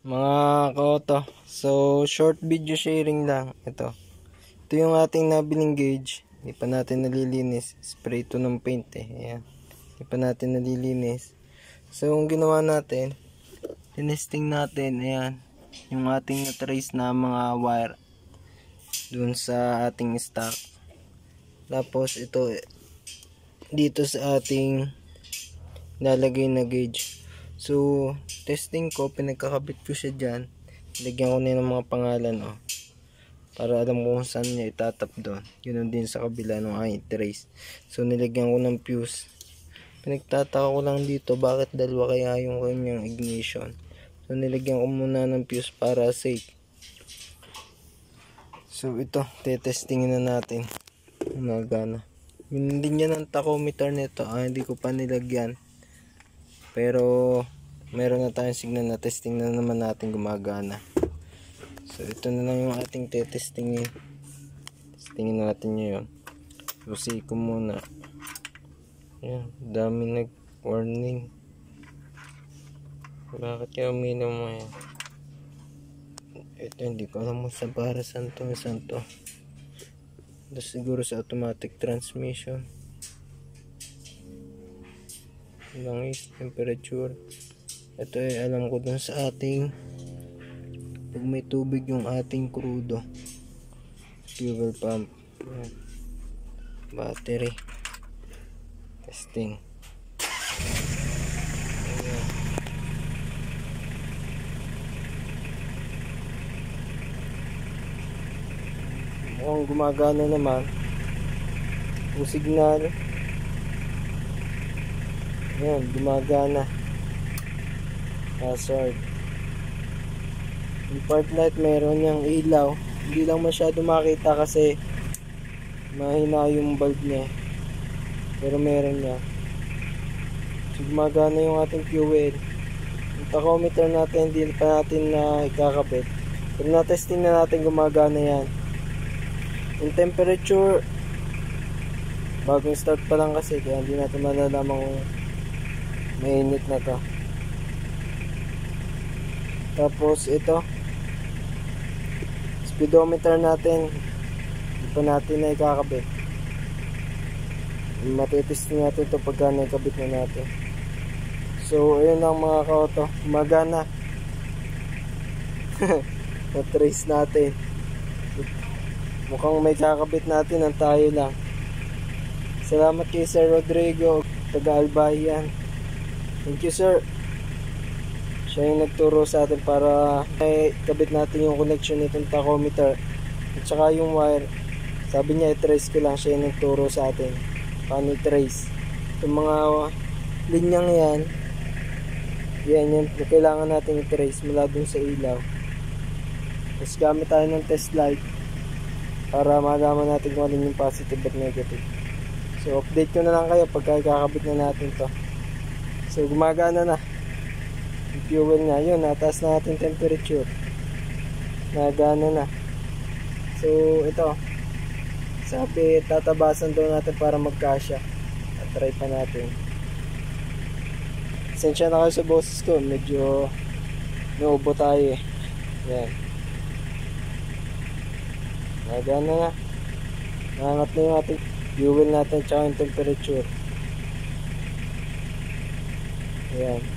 Mga kaoto, so short video sharing lang. Ito yung ating nabiling gauge. Hindi pa natin nalilinis. Spray ito ng paint eh. Ayan. Hindi pa natin nalilinis. So ang ginawa natin, tinesting natin, ayan, yung ating na-trace na mga wire dun sa ating stock. Tapos ito dito sa ating lalagay na gauge. So testing ko, pinagkakabit ko siya dyan. Lagyan ko na ng mga pangalan, oh, para alam ko kung saan niya itatap doon. Yun din sa kabila ng aking trace. So nilagyan ko ng fuse. Pinagtataka ko lang dito bakit dalawa kaya yung kanyang ignition. So nilagyan ko muna ng fuse para safe. So ito, tetestingin na natin. Nagana. Yun din yan ang tachometer nito. Hindi ko pa nilagyan. Pero meron na tayong signal na testing na naman natin gumagana. So ito na lang yung ating tetestingin. Testingin natin yun. Susi ko muna. Ayan, dami nag-warning. Bakit kaya uminom mo yan? Ito hindi ko alam sa para saan to. Ito siguro sa automatic transmission. Langis, temperature. Ito ay alam ko dun sa ating pag may tubig yung ating crudo. Fuel pump. Ayan. Battery. Testing. Ayan. Mukhang gumagana naman yung signal. Ayan, gumagana. Hazard. Yung part light meron niyang ilaw. Hindi lang masyado makita kasi mahina yung bulb niya. Pero meron niya. So gumagana yung ating fuel. Yung tachometer natin hindi pa natin na ikakabit. Pero na-testing na natin gumagana yan. Yung temperature bagong start pa lang kasi kaya hindi natin malalaman kung mainit na to. Tapos ito speedometer natin hindi pa natin na ikakabit. Matitesting natin ito pagka naikabit na natin. So ayun lang mga kaoto, gumagana. Na-trace natin. Mukhang may kakabit natin ang tayo lang. Salamat kay Sir Rodrigo, taga Albayan. Thank you sir. Siya yung nagturo sa atin para may kabit natin yung connection nitong tachometer at saka yung wire. Sabi niya i-trace ko lang, siya yung nagturo sa atin paano i-trace yung mga linyang yan kailangan natin i-trace mula dun sa ilaw. Tapos gamit tayo ng test light para malaman natin kung ano yung positive at negative. So update ko na lang kayo pagka kakabit na natin to. So gumagana na yung fuel nya, yun, nataas na natin temperature, nagana na. So ito, sabi tatabasan daw natin para magkasya. At try pa natin. Sensya na kayo sa boses ko, medyo naubo tayo eh. Yan, nagana na. Nangat na yung ating fuel natin tsaka yung temperature. Ayan.